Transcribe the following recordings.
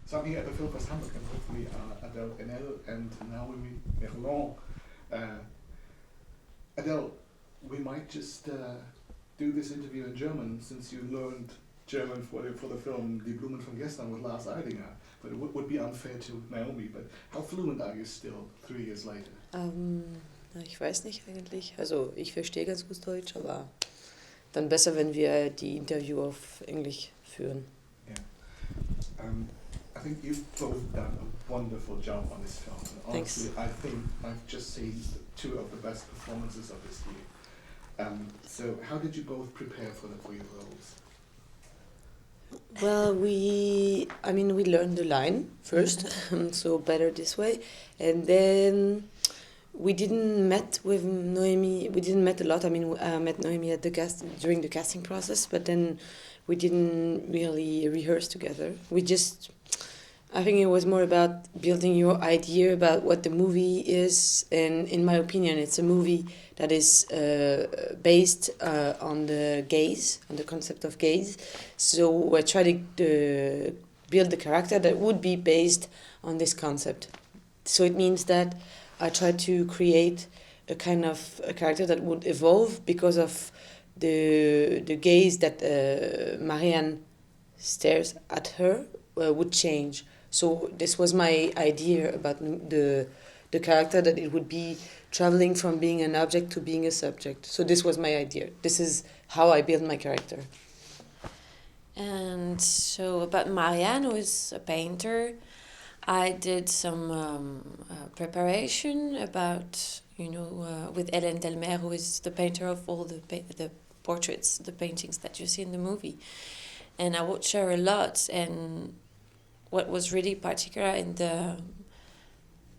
So I'm here at the Filmfest Hamburg, and with me are Adèle Haenel and Noémie Merlant. Adèle, we might just do this interview in German, since you learned German for the film Die Blumen von gestern with Lars Eidinger. But it would be unfair to Naomi. But how fluent are you still 3 years later? Ich weiß nicht eigentlich. Also ich verstehe ganz gut Deutsch, aber dann besser, wenn wir die Interview auf Englisch führen. Yeah. I think you've both done a wonderful job on this film. And honestly, Thanks. I think I've just seen two of the best performances of this year. So how did you both prepare for your roles? Well, we learned the line first, so better this way, and then we didn't met with Noémie. We didn't met a lot. I met Noémie at during the casting process, but then we didn't really rehearse together. I think it was more about building your idea about what the movie is, and in my opinion, it's a movie that is based on the gaze, on the concept of gaze. So I try to build the character that would be based on this concept. So it means that I try to create a kind of a character that would evolve because of the gaze that Marianne stares at her would change. So this was my idea about the character, that it would be traveling from being an object to being a subject. So this was my idea. This is how I build my character. And so about Marianne, who is a painter, I did some preparation about, with Hélène Delmer, who is the painter of all the portraits, the paintings that you see in the movie. And I watched her a lot, and what was really particular in the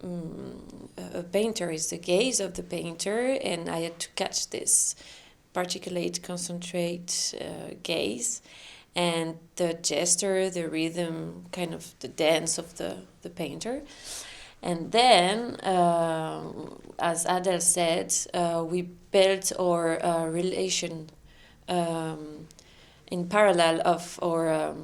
a painter is the gaze of the painter, and I had to catch this particulate, concentrate gaze, and the gesture, the rhythm, kind of the dance of the painter. And then, as Adèle said, we built our relation in parallel of our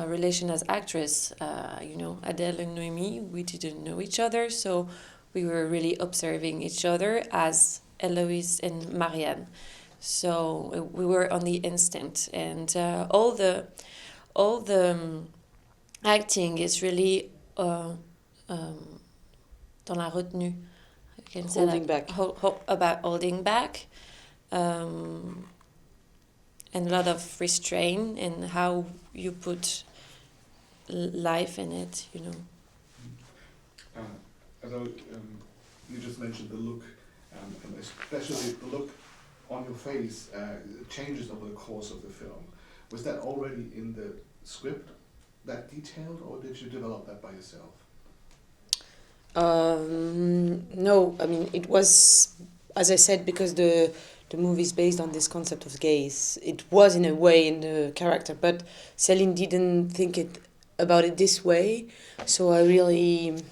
relation as actress. Adèle and Noémie, we didn't know each other, so we were really observing each other as Eloise and Marianne. So we were on the instant, and all the acting is really dans la retenue. I can say Holding that, back. About holding back. And a lot of restraint in how you put life in it, Although you just mentioned the look, and especially the look on your face changes over the course of the film. Was that already in the script, that detailed, or did you develop that by yourself? No, it was, as I said, because the movie is based on this concept of gaze. It was in a way in the character, but Céline didn't think about it this way. So it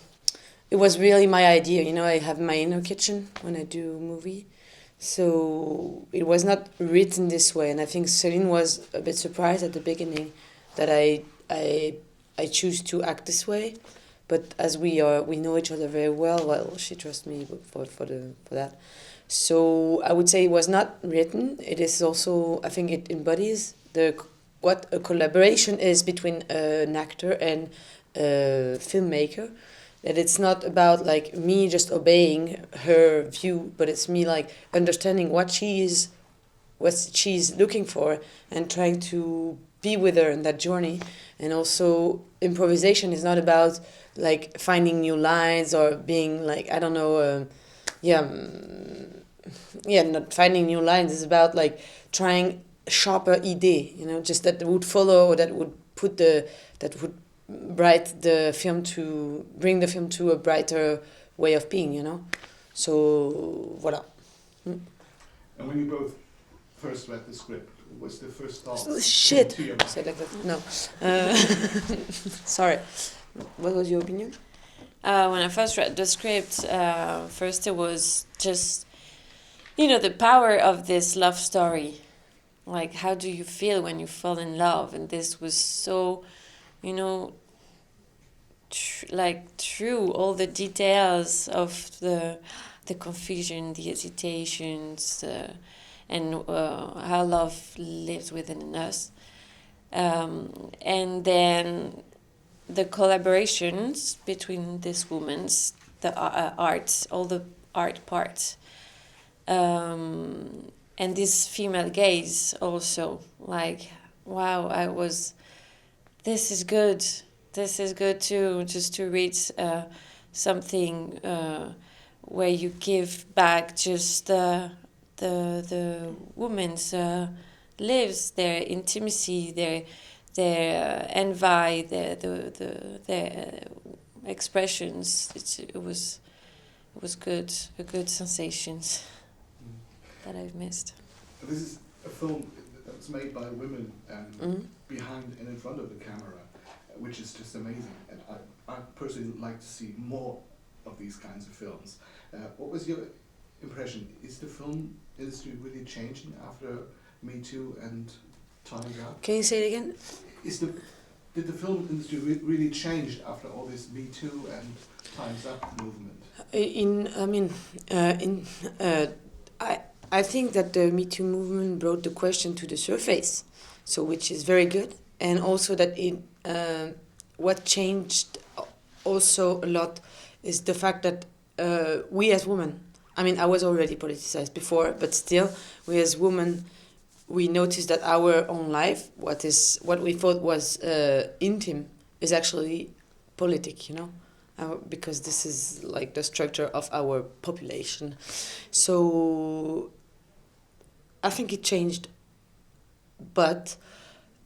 was really my idea. I have my inner kitchen when I do a movie. So it was not written this way, and I think Céline was a bit surprised at the beginning that I choose to act this way. But as we know each other very well, she trusts me for that. So I would say it was not written. It is also, I think it embodies what a collaboration is between an actor and a filmmaker. That it's not about like me just obeying her view, but it's me like understanding what she's looking for and trying to be with her in that journey. And also improvisation is not about like finding new lines or being like, I don't know, not finding new lines. Is about like trying sharper idea, just that would follow, that would bring the film to a brighter way of being, So voilà. And when you both first read the script, what's the first thought? Oh, shit. Say like that. No. Sorry. What was your opinion? When I first read the script, first it was just, the power of this love story. Like, how do you feel when you fall in love? And this was so, through all the details of the confusion, the hesitations, and how love lives within us. And then the collaborations between these women, the arts, all the art parts, and this female gaze also, like, wow, this is good too, just to read something where you give back just the woman's lives, their intimacy, their envy, their expressions. It was good, a good sensations that I've missed. This is a film that's made by women behind and in front of the camera, which is just amazing. And I personally like to see more of these kinds of films. What was your impression? Is the film industry really changing after Me Too and Time's Up? Can you say it again? Did the film industry really change after all this Me Too and Time's Up movement? I think that the Me Too movement brought the question to the surface, so which is very good, and also that what changed also a lot is the fact that we as women, I was already politicized before, but still, we as women, we noticed that our own life, what we thought was intimate, is actually politic, because this is like the structure of our population. So I think it changed, but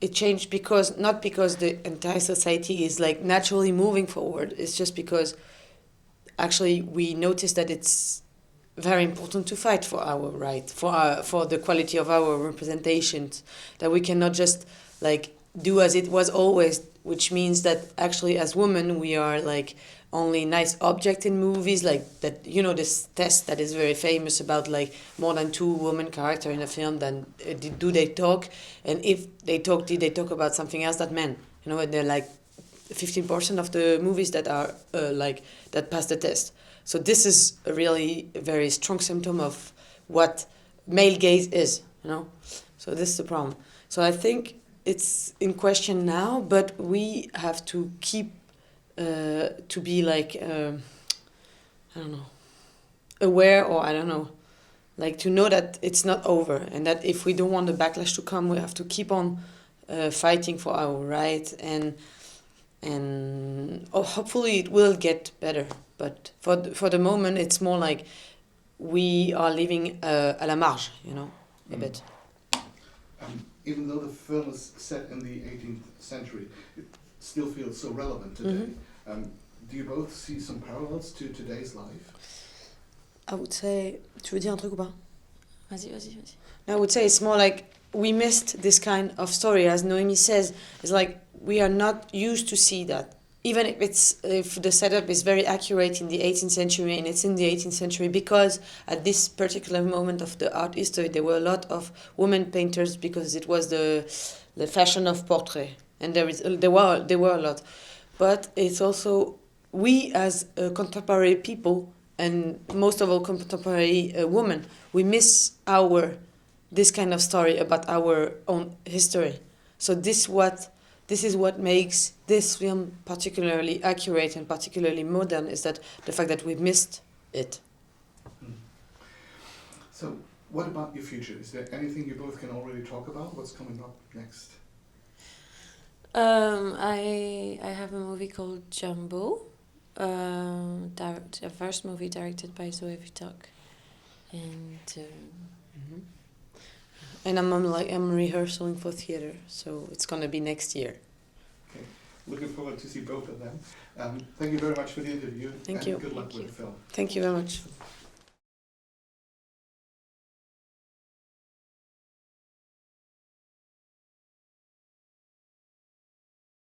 it changed not because the entire society is like naturally moving forward. It's just because actually we noticed that it's very important to fight for our right, for the quality of our representations, that we cannot just like do as it was always, which means that actually as women we are like only nice object in movies, like that, this test that is very famous about like more than 2 women character in a film, then do they talk, and if they talk, did they talk about something else than men, and they're like 15% of the movies that are that pass the test. So this is a really very strong symptom of what male gaze is, So this is the problem. So I think it's in question now, but we have to keep to be like, aware, or like to know that it's not over, and that if we don't want the backlash to come, we have to keep on fighting for our rights, and hopefully it will get better. But for the moment, it's more like we are living à la marge, a bit. Even though the film is set in the 18th century, it still feels so relevant today. Do you both see some parallels to today's life? I would say... Tu veux dire un truc ou pas? Vas-y. I would say it's more like we missed this kind of story, as Noémie says. It's like we are not used to see that. Even if the setup is very accurate in the 18th century, and it's in the 18th century because at this particular moment of the art history there were a lot of women painters, because it was the fashion of portrait, and there were a lot. But it's also we as contemporary people, and most of all contemporary women, we miss this kind of story about our own history. So this is what makes this film particularly accurate and particularly modern, is that the fact that we missed it. So what about your future? Is there anything you both can already talk about? What's coming up next? I have a movie called Jumbo, a first movie directed by Zoe Vitok, And I'm rehearsing for theater, so it's gonna be next year. Okay, looking forward to see both of them. Thank you very much for the interview. Thank you. Good luck with the film. Thank you very much.